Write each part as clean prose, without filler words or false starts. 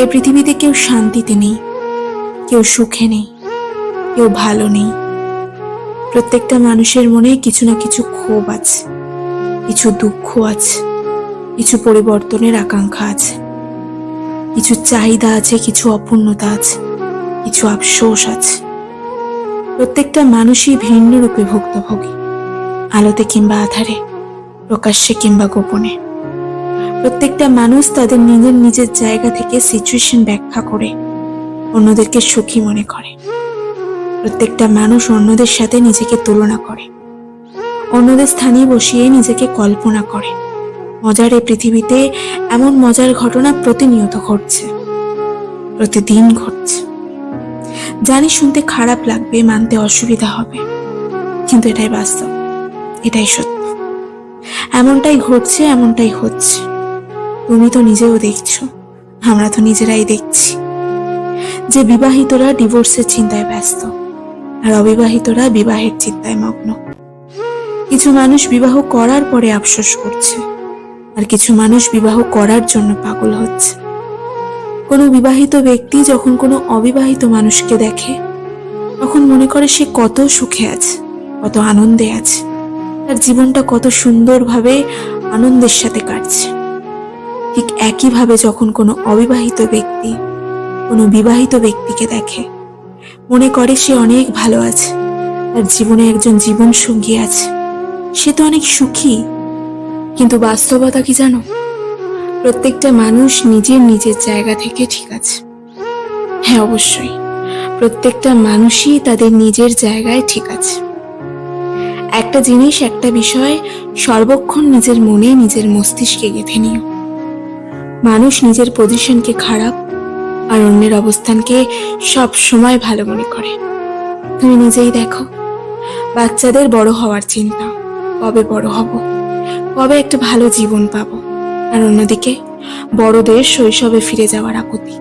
এ পৃথিবীতে কেউ শান্তিতে নেই, কেউ সুখে নেই, কেউ ভালো নেই। প্রত্যেকটা মানুষের মনে কিছু না কিছু ক্ষোভ আছে, কিছু দুঃখ আছে, কিছু পরিবর্তনের আকাঙ্ক্ষা আছে, কিছু চাহিদা আছে, কিছু অপূর্ণতা আছে, কিছু আফসোস আছে। প্রত্যেকটা মানুষই ভিন্ন রূপে ভুক্তভোগী, আলোতে কিংবা আধারে, প্রকাশ্যে কিংবা গোপনে। প্রত্যেকটা মানুষ তাদের নিজের নিজের জায়গা থেকে সিচুয়েশন ব্যাখ্যা করে অন্যদেরকে সুখী মনে করে। প্রত্যেকটা মানুষ অন্যদের সাথে নিজেকে তুলনা করে, অন্যদের স্থানে বসিয়ে নিজেকে কল্পনা করে। মজার এই পৃথিবীতে এমন মজার ঘটনা প্রতিনিয়ত ঘটছে, প্রতিদিন ঘটছে। জানি শুনতে খারাপ লাগবে, মানতে অসুবিধা হবে, কিন্তু এটাই বাস্তব, এটাই সত্য। এমনটাই ঘটছে, এমনটাই হচ্ছে। তুমি তো নিজেও দেখছো, আমরা তো নিজেরাই দেখছি যে বিবাহিতরা ডিভোর্সের চিন্তায় ব্যস্ত, আর অবিবাহিতরা বিবাহের চিন্তায় মগ্ন। কিছু মানুষ বিবাহ করার পরে আফসোস করছে, আর কিছু মানুষ বিবাহ করার জন্য পাগল হচ্ছে। কোনো বিবাহিত ব্যক্তি যখন কোনো অবিবাহিত মানুষকে দেখে, তখন মনে করে সে কত সুখে আছে, কত আনন্দে আছে, তার জীবনটা কত সুন্দরভাবে আনন্দের সাথে কাটছে। ঠিক একইভাবে যখন কোনো অবিবাহিত ব্যক্তি কোনো বিবাহিত ব্যক্তিকে দেখে, মনে করে সে অনেক ভালো আছে, তার জীবনে একজন জীবন সঙ্গী আছে, সে তো অনেক সুখী। কিন্তু বাস্তবতা কি জানো? প্রত্যেকটা মানুষ নিজের নিজের জায়গা থেকে ঠিক আছে। হ্যাঁ, অবশ্যই প্রত্যেকটা মানুষই তাদের নিজের জায়গায় ঠিক আছে। একটা জিনিস, একটা বিষয় সর্বক্ষণ নিজের মনে, নিজের মস্তিষ্কে গেঁথে নিও। মানুষ নিজের পজিশনকে খারাপ আর অন্যের অবস্থানকে সব সময় ভালো মনে করে। তুমি নিজেই দেখো, বাচ্চাদের বড় হওয়ার চিন্তা, কবে বড় হব, কবে একটা ভালো জীবন পাবো, আর অন্যদিকে বড়দের শৈশবে ফিরে যাওয়ার আকুতি।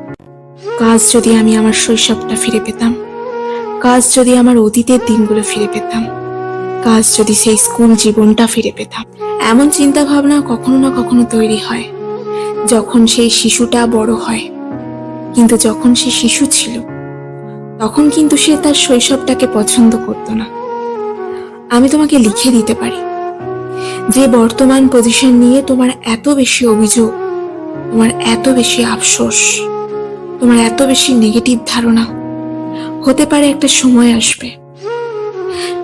কাজ যদি আমি আমার শৈশবটা ফিরে পেতাম, কাজ যদি আমার অতীতের দিনগুলো ফিরে পেতাম, কাজ যদি সেই স্কুল জীবনটা ফিরে পেতাম। এমন চিন্তা ভাবনা কখনো না কখনো তৈরি হয় যখন সেই শিশুটা বড় হয়। কিন্তু যখন সে শিশু ছিল, তখন কিন্তু সে তার শৈশবটাকে পছন্দ করতো না। আমি তোমাকে লিখে দিতে পারি যে বর্তমান পজিশন নিয়ে তোমার এত বেশি অভিযোগ, তোমার এত বেশি আফসোস, তোমার এত বেশি নেগেটিভ ধারণা, হতে পারে একটা সময় আসবে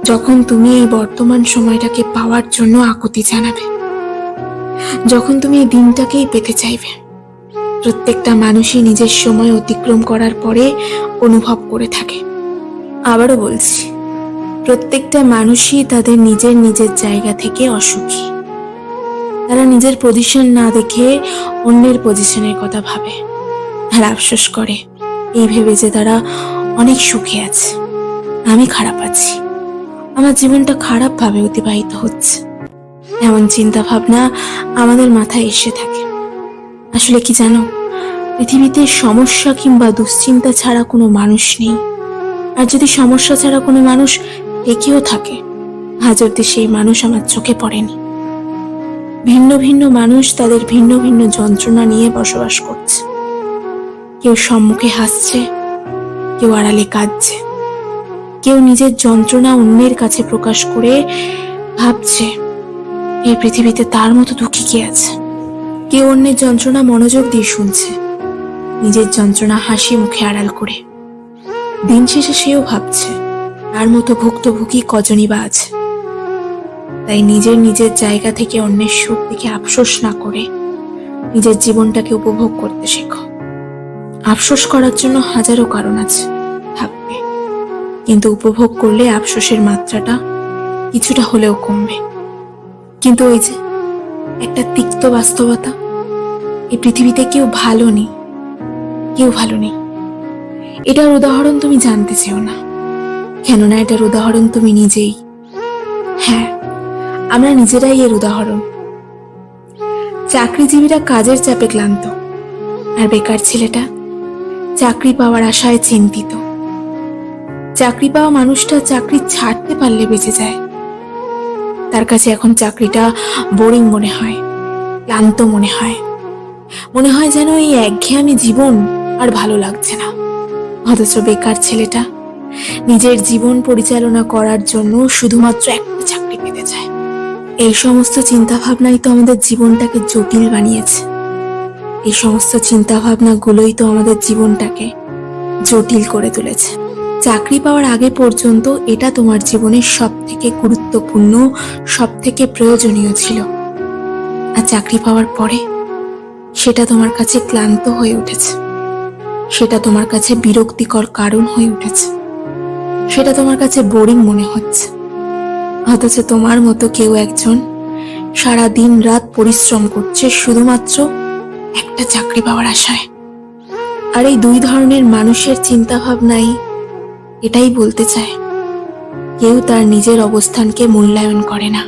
যখন তুমি এই বর্তমান সময়টাকে পাওয়ার জন্য আকুতি জানাবে, যখন তুমি এই দিনটাকেই পেতে চাইবে। প্রত্যেকটা মানুষই নিজের সময় অতিক্রম করার পরে অনুভব করে থাকে। আবারও বলছি, প্রত্যেকটা মানুষই তাদের নিজের নিজের জায়গা থেকে অসুখী। তারা নিজের পজিশন না দেখে অন্যের পজিশনের কথা ভাবে আর আফসোস করে এই ভেবে যে তারা অনেক সুখে আছে, আমি খারাপ আছি, আমার জীবনটা খারাপ ভাবে অতিবাহিত হচ্ছে। এমন চিন্তা ভাবনা আমাদের মাথায় এসে থাকে। আসলে কি জানো, পৃথিবীতে সমস্যা কিংবা দুশ্চিন্তা ছাড়া কোনো মানুষ নেই। আর যদি সমস্যা ছাড়া কোনো মানুষ একেও থাকে, আজ অব্দি সেই মানুষ আমার চোখে পড়েনি। ভিন্ন ভিন্ন মানুষ তাদের ভিন্ন ভিন্ন যন্ত্রণা নিয়ে বসবাস করছে। কেউ সম্মুখে হাসছে, কেউ আড়ালে কাঁদছে, কেউ নিজের যন্ত্রণা অন্যের কাছে প্রকাশ করে ভাবছে এই পৃথিবীতে তার মতো দুঃখী কে আছে। কেউ অন্যের যন্ত্রণা মনোযোগ দিয়ে শুনছে, নিজের যন্ত্রণা হাসি মুখে আড়াল করে। দিন শেষে সেও ভাবছে তার মতো ভুক্তভোগী কজনই বা আছে। তাই নিজের নিজের জায়গা থেকে অন্যের সুখ দেখে আফসোস না করে নিজের জীবনটাকে উপভোগ করতে শেখো। আফসোস করার জন্য হাজারো কারণ আছে, থাকবে, কিন্তু উপভোগ করলে আফসোসের মাত্রাটা কিছুটা হলেও কমবে। কিন্তু ওই যে একটা তিক্ত বাস্তবতা, এই পৃথিবীতে কেউ ভালো নেই, কেউ ভালো নেই। এটার উদাহরণ তুমি জানতে চেও না, কেননা এটার উদাহরণ তুমি নিজেই। হ্যাঁ, আমরা নিজেরাই এর উদাহরণ। চাকরিজীবীরা কাজের চাপে ক্লান্ত, আর বেকার ছেলেটা চাকরি পাওয়ার আশায় চিন্তিত। চাকরি পাওয়া মানুষটা চাকরি ছাড়তে পারলে বেঁচে যায়, তার কাছে এখন চাকরিটা বোরিং মনে হয়, ক্লান্ত মনে হয়। মনে হয় যেন এই একঘেয়েমি জীবন আর ভালো লাগছে না। অথচ বেকার ছেলেটা নিজের জীবন পরিচালনা করার জন্য শুধুমাত্র একটা চাকরি পেতে চায়। এই সমস্ত চিন্তা ভাবনাই তো আমাদের জীবনটাকে জটিল বানিয়েছে। এই সমস্ত চিন্তা ভাবনাগুলোই তো আমাদের জীবনটাকে জটিল করে তুলেছে। চাকরি পাওয়ার আগে পর্যন্ত এটা তোমার জীবনের সব থেকে গুরুত্বপূর্ণ, সব থেকে প্রয়োজনীয় ছিল। আর চাকরি পাওয়ার পরে সেটা তোমার কাছে ক্লান্ত হয়ে উঠেছে, সেটা তোমার কাছে বিরক্তিকর কারণ হয়ে উঠেছে, সেটা তোমার কাছে বোরিং মনে হচ্ছে। অথচ তোমার মতো কেউ একজন সারা দিন রাত পরিশ্রম করছে শুধুমাত্র একটা চাকরি পাওয়ার আশায়। আর এই দুই ধরনের মানুষের চিন্তা ভাবনাই এটাই বলতে চায়, কেউ তার নিজের অবস্থানকে মূল্যায়ন করে না,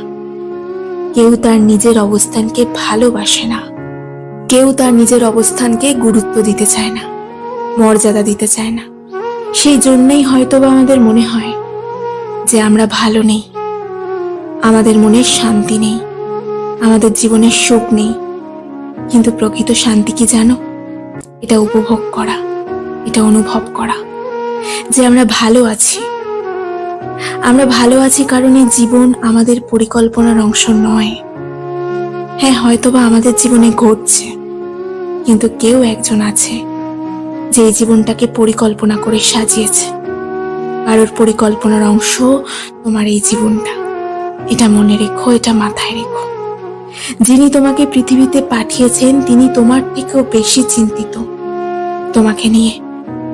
কেউ তার নিজের অবস্থানকে ভালোবাসে না, কেউ তার নিজের অবস্থানকে গুরুত্ব দিতে চায় না, মর্যাদা দিতে চায় না। সেই জন্যই হয়তোবা আমাদের মনে হয় যে আমরা ভালো নেই, আমাদের মনে শান্তি নেই, আমাদের জীবনে সুখ নেই। কিন্তু প্রকৃত শান্তি কি জানো? এটা উপভোগ করা, এটা অনুভব করা যে আমরা ভালো আছি। আমরা ভালো আছি কারণ এই জীবন আমাদের পরিকল্পনার অংশ নয়। হ্যাঁ, হয়তোবা আমাদের জীবনে ঘটছে, কিন্তু কেউ একজন আছে যে এই জীবনটাকে পরিকল্পনা করে সাজিয়েছে। কারোর পরিকল্পনার অংশ তোমার এই জীবনটা। এটা মনে রেখো, এটা মাথায় রেখো। যিনি তোমাকে পৃথিবীতে পাঠিয়েছেন তিনি তোমার থেকেও বেশি চিন্তিত তোমাকে নিয়ে,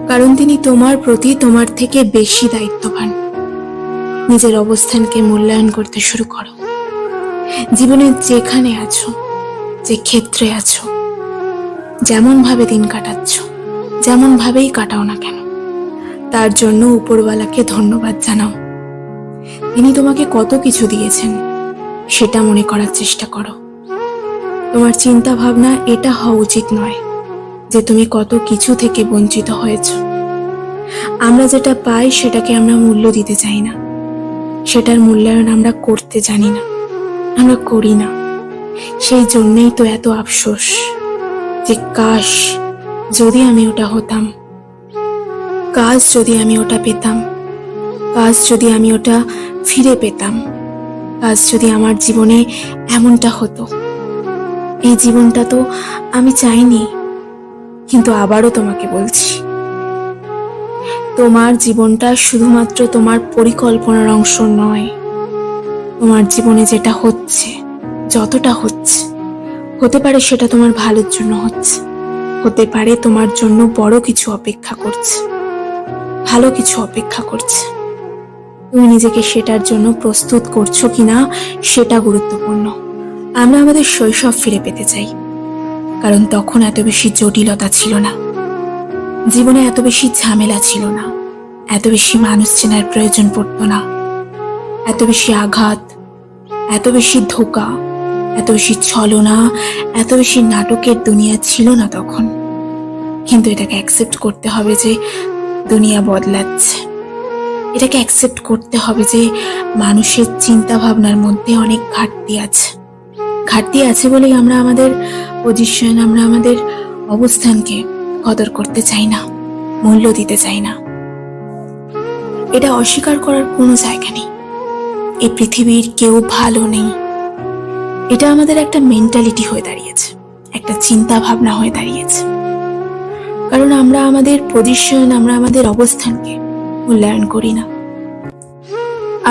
কারণ তিনি তোমার প্রতি তোমার থেকে বেশি দায়িত্ববান। নিজের অবস্থানকে মূল্যায়ন করতে শুরু করো। জীবনে যেখানে আছো, যে ক্ষেত্রে আছো, যেমন ভাবে দিন কাটাচ্ছ, যেমন ভাবেই কাটাও না কেন, তার জন্য উপরওয়ালাকে ধন্যবাদ জানাও। তিনি তোমাকে কত কিছু দিয়েছেন সেটা মনে করার চেষ্টা করো। তোমার চিন্তা ভাবনা এটা হওয়া উচিত নয় যে তুমি কত কিছু থেকে বঞ্চিত হয়েছ। আমরা যেটা পাই সেটাকে আমরা মূল্য দিতে চাই না, সেটার মূল্যায়ন আমরা করতে জানি না, আমরা করি না। সেই জন্যই তো এত আফসোস যে কাশ যদি আমি ওটা হতাম, কাশ যদি আমি ওটা পেতাম, কাশ যদি আমি ওটা ফিরে পেতাম, কাশ যদি আমার জীবনে এমনটা হতো। এই জীবনটা তো আমি চাইনি। কিন্তু আবারও তোমাকে বলছি, তোমার জীবনটা শুধুমাত্র তোমার পরিকল্পনার অংশ নয়। তোমার জীবনে যেটা হচ্ছে, যতটা হচ্ছে, হতে পারে সেটা তোমার ভালোর জন্য হচ্ছে, হতে পারে তোমার জন্য বড় কিছু অপেক্ষা করছে, ভালো কিছু অপেক্ষা করছে। তুমি নিজেকে সেটার জন্য প্রস্তুত করছো কিনা সেটা গুরুত্বপূর্ণ। আমরা আমাদের শৈশব ফিরে পেতে চাই, কারণ তখন এত বেশি জটিলতা ছিল না, জীবনে এত বেশি ঝামেলা ছিল না, এত বেশি মানুষ চেনার প্রয়োজন পড়তো না, এত বেশি আঘাত, এত বেশি ধোঁকা, এত বেশি ছলনা, এত বেশি নাটকের দুনিয়া ছিল না তখন। কিন্তু এটাকে অ্যাকসেপ্ট করতে হবে যে দুনিয়া বদলাচ্ছে। এটাকে অ্যাকসেপ্ট করতে হবে যে মানুষের চিন্তা ভাবনার মধ্যে অনেক ঘাটতি আছে। ঘাটতি আছে বলেই আমরা আমাদের পজিশন, আমরা আমাদের অবস্থানকে কদর করতে চাই না, মূল্য দিতে চাই না। এটা অস্বীকার করার কোনো জায়গা নেই। এই পৃথিবীর কেউ ভালো নেই, এটা আমাদের একটা মেন্টালিটি হয়ে দাঁড়িয়েছে, একটা চিন্তা ভাবনা হয়ে দাঁড়িয়েছে। কারণ আমরা আমাদের পজিশন, আমরা আমাদের অবস্থানকে মূল্যায়ন করি না।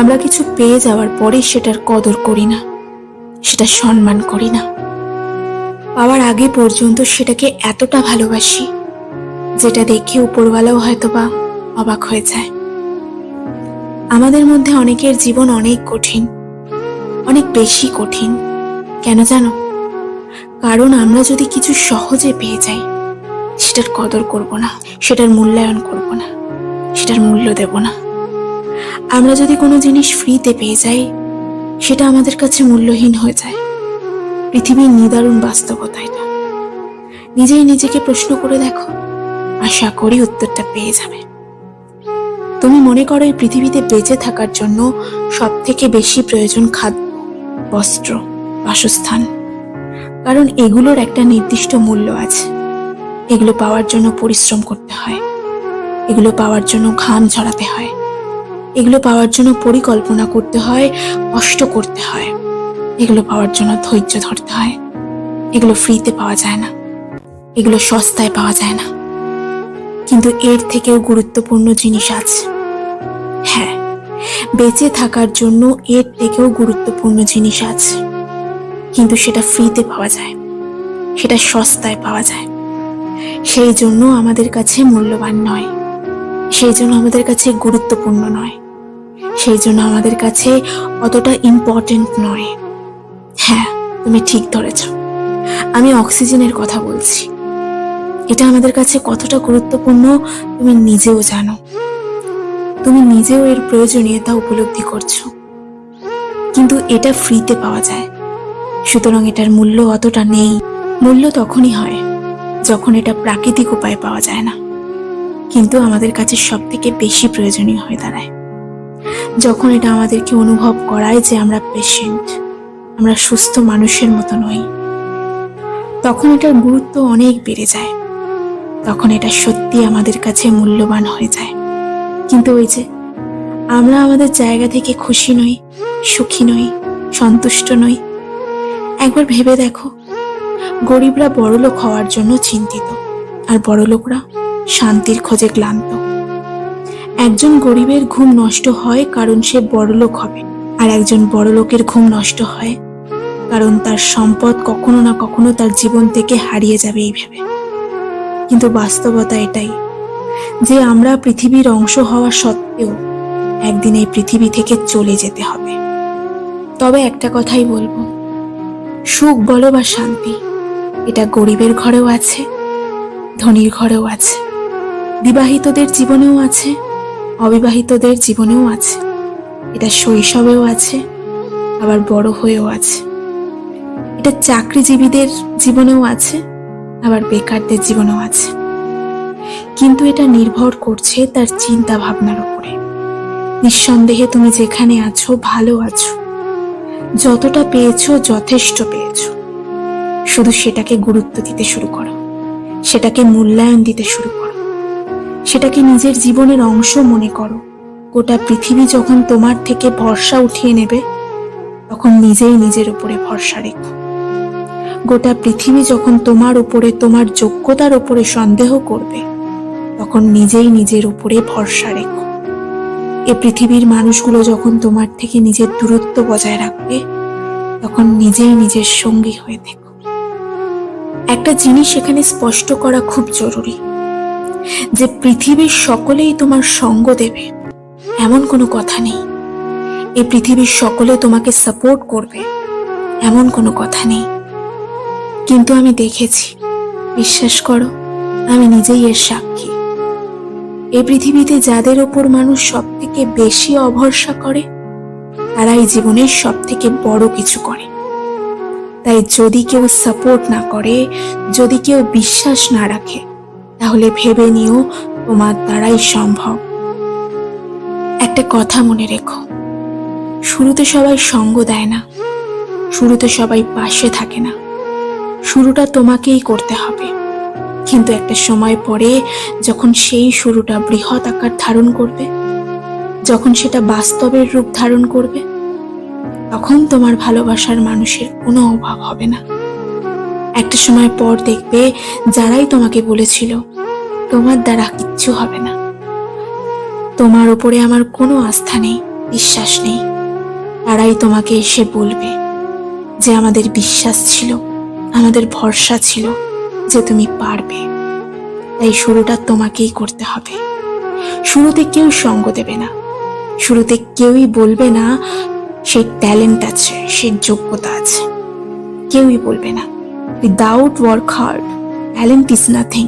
আমরা কিছু পেয়ে যাওয়ার পরে সেটার কদর করি না, সেটা সম্মান করি না। পাওয়ার আগে পর্যন্ত সেটাকে এতটা ভালোবাসি যেটা দেখে উপরওয়ালাও হয়তোবা অবাক হয়ে যায়। আমাদের মধ্যে অনেকের জীবন অনেক কঠিন, অনেক বেশি কঠিন। কেন জানো? কারণ আমরা যদি কিছু সহজে পেয়ে যাই সেটার কদর করব না, সেটার মূল্যায়ন করব না, সেটার মূল্য দেব না। আমরা যদি কোনো জিনিস ফ্রিতে পেয়ে যাই সেটা আমাদের কাছে মূল্যহীন হয়ে যায়। পৃথিবীর নিদারুণ বাস্তবতা এটা। নিজেই নিজেকে প্রশ্ন করে দেখো, আশা করি উত্তরটা পেয়ে যাবে। তুমি মনে করো এই পৃথিবীতে বেঁচে থাকার জন্য সব থেকে বেশি প্রয়োজন খাদ্য, বস্ত্র, বাসস্থান। কারণ এগুলোর একটা নির্দিষ্ট মূল্য আছে, এগুলো পাওয়ার জন্য পরিশ্রম করতে হয়, এগুলো পাওয়ার জন্য ঘাম ঝরাতে হয়, এগুলো পাওয়ার জন্য পরিকল্পনা করতে হয়, কষ্ট করতে হয়, এগুলো পাওয়ার জন্য ধৈর্য ধরতে হয়। এগুলো ফ্রিতে পাওয়া যায় না, এগুলো সস্তায় পাওয়া যায় না। কিন্তু এর থেকেও গুরুত্বপূর্ণ জিনিস আছে। হ্যাঁ, বেঁচে থাকার জন্য এর থেকেও গুরুত্বপূর্ণ জিনিস আছে, কিন্তু সেটা ফ্রিতে পাওয়া যায়, সেটা সস্তায় পাওয়া যায়। সেই জন্য আমাদের কাছে মূল্যবান নয়, সেই জন্য আমাদের কাছে গুরুত্বপূর্ণ নয়, সেই জন্য আমাদের কাছে অতটা ইম্পর্টেন্ট নয়। হ্যাঁ, তুমি ঠিক ধরেছ, আমি অক্সিজেনের কথা বলছি। এটা আমাদের কাছে কতটা গুরুত্বপূর্ণ তুমি নিজেও জানো, তুমি নিজেও এর প্রয়োজনীয়তা উপলব্ধি করছো। কিন্তু এটা ফ্রিতে পাওয়া যায়, সুতরাং এটার মূল্য অতটা নেই। মূল্য তখনই হয় যখন এটা প্রাকৃতিক উপায়ে পাওয়া যায় না, কিন্তু আমাদের কাছে সব থেকে বেশি প্রয়োজনীয় হয়ে দাঁড়ায় যখন এটা আমাদেরকে অনুভব করায় যে আমরা পেশেন্ট, আমরা সুস্থ মানুষের মতো নই। তখন এটার গুরুত্ব অনেক বেড়ে যায়, তখন এটা সত্যি আমাদের কাছে মূল্যবান হয়ে যায়। কিন্তু ওই যে আমরা আমাদের জায়গা থেকে খুশি নই, সুখী নই, সন্তুষ্ট নই। একবার ভেবে দেখো, গরিবরা বড়লোক হওয়ার জন্য চিন্তিত, আর বড়লোকরা শান্তির খোঁজে ক্লান্ত। একজন গরিবের ঘুম নষ্ট হয় কারণ সে বড়লোক হবে, আর একজন বড়লোকের ঘুম নষ্ট হয় কারণ তার সম্পদ কখনো না কখনো তার জীবন থেকে হারিয়ে যাবে এই ভেবে। কিন্তু বাস্তবতা এটাই যে আমরা পৃথিবীর অংশ হওয়া সত্ত্বেও একদিন এই পৃথিবী থেকে চলে যেতে হবে। তবে একটা কথাই বলবো, সুখ বলো বা শান্তি, এটা গরিবের ঘরেও আছে, ধনীর ঘরেও আছে, বিবাহিতদের জীবনেও আছে, অবিবাহিতদের জীবনেও আছে। এটা শৈশবেও আছে, আবার বড় হয়েও আছে। এটা চাকরিজীবীদের জীবনেও আছে, আবার বেকারদের জীবনেও আছে। কিন্তু এটা নির্ভর করছে তার চিন্তা ভাবনার উপরে। নিঃসন্দেহে তুমি যেখানে আছো ভালো আছো, যতটা পেয়েছো যথেষ্ট পেয়েছো। শুধু সেটাকে গুরুত্ব দিতে শুরু করো, সেটাকে মূল্যায়ন দিতে শুরু করো, সেটাকে নিজের জীবনের অংশ মনে করো। গোটা পৃথিবী যখন তোমার থেকে ভরসা উঠিয়ে নেবে, তখন নিজেই নিজের উপরে ভরসা রেখো। গোটা পৃথিবী যখন তোমার উপরে, তোমার যোগ্যতার উপরে সন্দেহ করবে, তখন নিজেই নিজের উপরে ভরসা রেখো। এ পৃথিবীর মানুষগুলো যখন তোমার থেকে নিজের দূরত্ব বজায় রাখবে, তখন নিজেই নিজের সঙ্গী হয়ে থেকো। একটা জিনিস এখানে স্পষ্ট করা খুব জরুরি, যে পৃথিবীর সকলেই তোমার সঙ্গ দেবে এমন কোনো কথা নেই। এই পৃথিবীর সকলে তোমাকে সাপোর্ট করবে এমন কোনো কথা নেই। কিন্তু আমি দেখেছি, বিশ্বাস করো, আমি নিজেই এর সাক্ষী। এই পৃথিবীতে যাদের ওপর মানুষ সব থেকে বেশি অভরসা করে, তারাই জীবনের সব থেকে বড় কিছু করে। তাই যদি কেউ সাপোর্ট না করে, যদি কেউ বিশ্বাস না রাখে, তাহলে ভেবে নিও তোমার দ্বারাই সম্ভব। একটা কথা মনে রেখো, শুরুতে সবাই সঙ্গ দেয় না, শুরুতে সবাই পাশে থাকে না। শুরুটা তোমাকেই করতে হবে, কিন্তু একটা সময় পরে যখন সেই শুরুটা বৃহৎ আকার ধারণ করবে, যখন সেটা বাস্তবের রূপ ধারণ করবে, তখন তোমার ভালোবাসার মানুষের কোনো অভাব হবে না। একটা সময় পর দেখবে, যারাই তোমাকে বলেছিল তোমার দ্বারা কিচ্ছু হবে না, তোমার উপরে আমার কোনো আস্থা নেই, বিশ্বাস নেই, তারাই তোমাকে এসে বলবে যে আমাদের বিশ্বাস ছিল, আমাদের ভরসা ছিল যে তুমি পারবে। তাই শুরুটা তোমাকেই করতে হবে। শুরুতে কেউ সঙ্গ দেবে না, শুরুতে কেউই বলবে না সে ট্যালেন্ট আছে, সে যোগ্যতা আছে, কেউই বলবে না। Without work hard talent is nothing.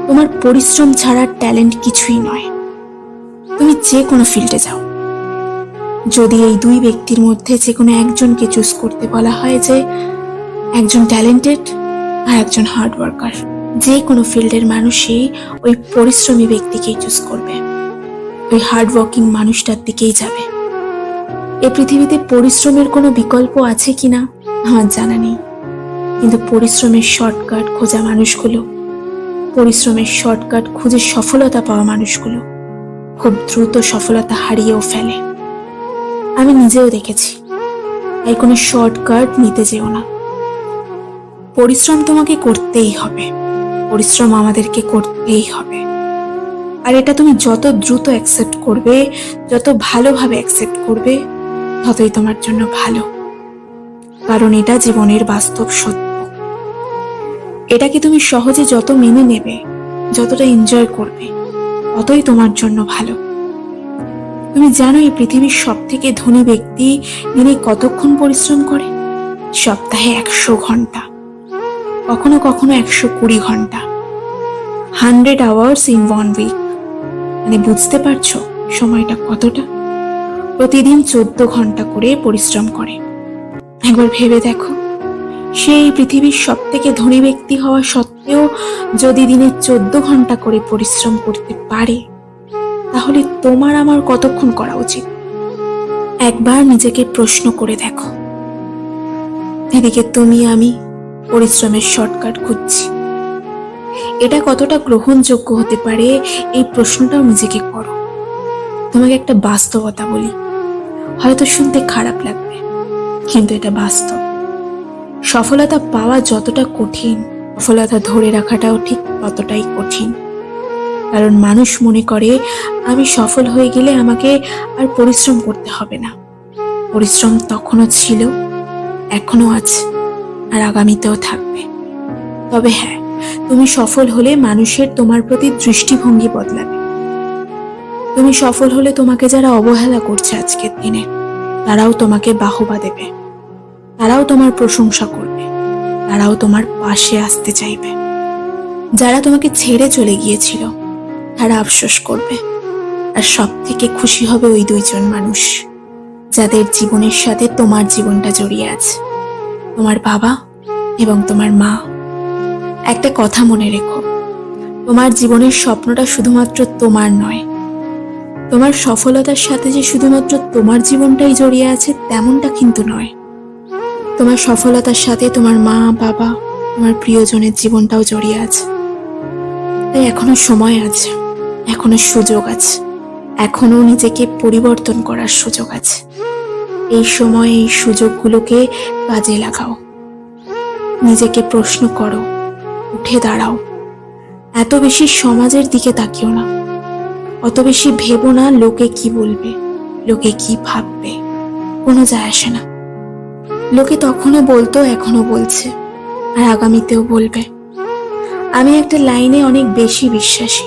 তোমার পরিশ্রম ছাড়া ট্যালেন্ট কিছুই নয়। তুমি যে কোনো ফিল্ডে যাও, যদি এই দুই ব্যক্তির মধ্যে যে কোনো একজনকে চুজ করতে বলা হয় যে একজন ট্যালেন্টেড আর একজন হার্ড ওয়ার্কার, যে কোনো ফিল্ডের মানুষই ওই পরিশ্রমী ব্যক্তিকেই চুজ করবে, ওই হার্ড ওয়ার্কিং মানুষটার দিকেই যাবে। এই পৃথিবীতে পরিশ্রমের কোনো বিকল্প আছে কিনা আমার জানা নেই, কিন্তু পরিশ্রমের শর্টকাট খোঁজা মানুষগুলো পরিশ্রমের শর্টকাট খুঁজে সফলতা পাওয়া মানুষগুলো খুব দ্রুত সফলতা হারিয়েও ফেলে। আমি নিজেও দেখেছি। তাই কোনো শর্টকাট নিতে যেও না। পরিশ্রম তোমাকে করতেই হবে, পরিশ্রম আমাদেরকে করতেই হবে। আর এটা তুমি যত দ্রুত অ্যাকসেপ্ট করবে, যত ভালোভাবে অ্যাকসেপ্ট করবে, ততই তোমার জন্য ভালো। কারণ এটা জীবনের বাস্তব সত্য। এটাকে তুমি সহজে যত মেনে নেবে, যতটা এনজয় করবে, ততই তোমার জন্য ভালো। তুমি জানো এই পৃথিবীর সব থেকে ধনী ব্যক্তি দিনে কতক্ষণ পরিশ্রম করে? সপ্তাহে 100 ঘন্টা, কখনো কখনো 120 ঘন্টা, 100 hours in 1 week। মানে বুঝতে পারছো সময়টা কতটা? প্রতিদিন 14 ঘন্টা করে পরিশ্রম করে। একবার ভেবে দেখো, সেই পৃথিবীর সব থেকে ধনী ব্যক্তি হওয়া সত্ত্বেও যদি দিনে 14 ঘন্টা করে পরিশ্রম করতে পারে, তাহলে তোমার আমার কতক্ষণ করা উচিত? একবার নিজেকে প্রশ্ন করে দেখো। এদিকে তুমি আমি পরিশ্রমের শর্টকাট খুঁজছি। এটা কতটা গ্রহণযোগ্য হতে পারে এই প্রশ্নটাও নিজেকে করো। তোমাকে একটা বাস্তবতা বলি, হয়তো শুনতে খারাপ লাগবে, কিন্তু এটা বাস্তব। সফলতা পাওয়া যতটা কঠিন, সফলতা ধরে রাখাটাও ঠিক ততটাই কঠিন। কারণ মানুষ মনে করে আমি সফল হয়ে গেলে আমাকে আর পরিশ্রম করতে হবে না। পরিশ্রম তখনও ছিল, এখনো আছে, আর আগামীতেও থাকবে। তবে হ্যাঁ, তুমি সফল হলে মানুষের তোমার প্রতি দৃষ্টিভঙ্গি বদলাবে। তুমি সফল হলে তোমাকে যারা অবহেলা করছে আজকের দিনে, তারাও তোমাকে বাহবা দেবে, তারাও তোমার প্রশংসা করবে, তারাও তোমার পাশে আসতে চাইবে। যারা তোমাকে ছেড়ে চলে গিয়েছিল, তারা আফসোস করবে। আর সব থেকে খুশি হবে ওই 2 জন মানুষ যাদের জীবনের সাথে তোমার জীবনটা জড়িয়ে আছে, তোমার বাবা এবং তোমার মা। একটা কথা মনে রেখো, তোমার জীবনের স্বপ্নটা শুধুমাত্র তোমার নয়। তোমার সফলতার সাথে যে শুধুমাত্র তোমার জীবনটাই জড়িয়ে আছে তেমনটা কিন্তু নয়। তোমার সফলতার সাথে তোমার মা, বাবা, তোমার প্রিয়জনের জীবনটাও জড়িয়ে আছে। তাই এখনো সময় আছে, এখনো সুযোগ আছে, এখনো নিজেকে পরিবর্তন করার সুযোগ আছে। এই সময় এই সুযোগগুলোকে কাজে লাগাও। নিজেকে প্রশ্ন করো, উঠে দাঁড়াও। এত বেশি সমাজের দিকে তাকিও না, অত বেশি ভেবো না লোকে কি বলবে, লোকে কি ভাববে। কোনো যায় আসে না। লোকে তখনও বলতো, এখনো বলছে, আর আগামীতেও বলবে। আমি একটা লাইনে অনেক বেশি বিশ্বাসী,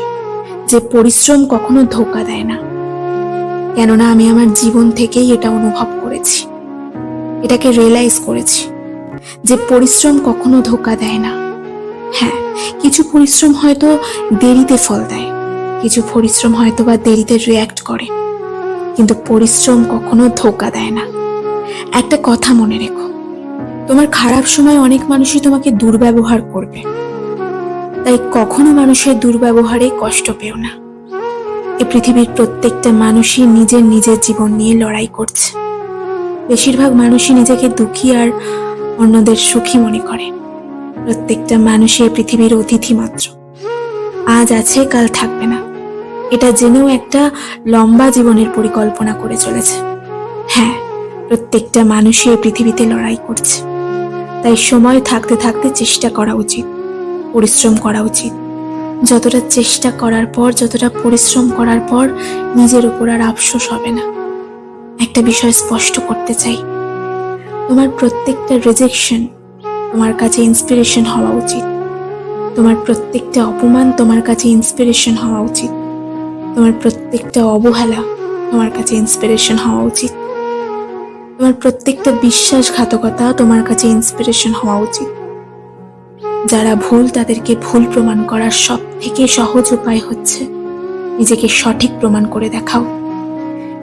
যে পরিশ্রম কখনো ধোঁকা দেয় না। কেননা আমি আমার জীবন থেকেই এটা অনুভব করেছি, এটাকে রিয়েলাইজ করেছি যে পরিশ্রম কখনো ধোঁকা দেয় না। হ্যাঁ, কিছু পরিশ্রম হয়তো দেরিতে ফল দেয়, কিছু পরিশ্রম হয়তো বা দেরিতে রিয়্যাক্ট করে, কিন্তু পরিশ্রম কখনো ধোঁকা দেয় না। একটা কথা মনে রেখো, তোমার খারাপ সময় অনেক মানুষই তোমাকে দুর্ব্যবহার করবে। তাই কখনো মানুষের দুর্ব্যবহারে কষ্ট পেও না। এই পৃথিবীর প্রত্যেকটা মানুষই নিজের নিজের জীবন নিয়ে লড়াই করছে। বেশিরভাগ মানুষই নিজেকে দুঃখী আর অন্যদের সুখী মনে করে। প্রত্যেকটা মানুষই পৃথিবীর অতিথি মাত্র। আজ আছে, কাল থাকবে না, এটা জেনেও একটা লম্বা জীবনের পরিকল্পনা করে চলেছে। হ্যাঁ, প্রত্যেকটা মানুষই এই পৃথিবীতে লড়াই করছে। তাই সময় থাকতে থাকতে চেষ্টা করা উচিত, পরিশ্রম করা উচিত। যতটা চেষ্টা করার পর, যতটা পরিশ্রম করার পর নিজের উপর আর আফসোস হবে না। একটা বিষয় স্পষ্ট করতে চাই, তোমার প্রত্যেকটা রিজেকশন তোমার কাছে ইন্সপিরেশন হওয়া উচিত। তোমার প্রত্যেকটা অপমান তোমার কাছে ইন্সপিরেশন হওয়া উচিত। তোমার প্রত্যেকটা অবহেলা তোমার কাছে ইন্সপিরেশন হওয়া উচিত। তোমার প্রত্যেকটা বিশ্বাসঘাতকতা তোমার কাছে ইন্সপিরেশন হওয়া উচিত। যারা ভুল, তাদেরকে ভুল প্রমাণ করার সব থেকে সহজ উপায় হচ্ছে নিজেকে সঠিক প্রমাণ করে দেখাও,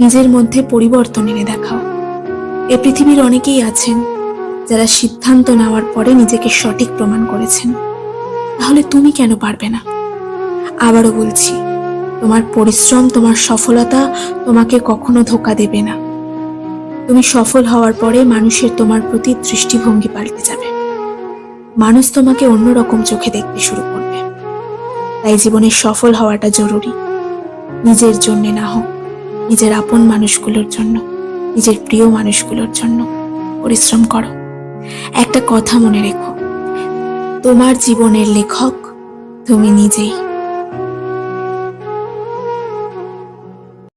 নিজের মধ্যে পরিবর্তন এনে দেখাও। এ পৃথিবীর অনেকেই আছেন যারা সিদ্ধান্ত নেওয়ার পরে নিজেকে সঠিক প্রমাণ করেছেন। তাহলে তুমি কেন পারবে না? আবারও বলছি, তোমার পরিশ্রম, তোমার সফলতা তোমাকে কখনো ধোঁকা দেবে না। তুমি সফল হওয়ার পরে মানুষের তোমার প্রতি দৃষ্টিভঙ্গি পাল্টে যাবে। মানুষ তোমাকে অন্যরকম চোখে দেখতে শুরু করবে। তাই জীবনে সফল হওয়াটা জরুরি। নিজের জন্য না হোক, নিজের আপন মানুষগুলোর জন্য, নিজের প্রিয় মানুষগুলোর জন্য পরিশ্রম করো। একটা কথা মনে রেখো, তোমার জীবনের লেখক তুমি নিজেই।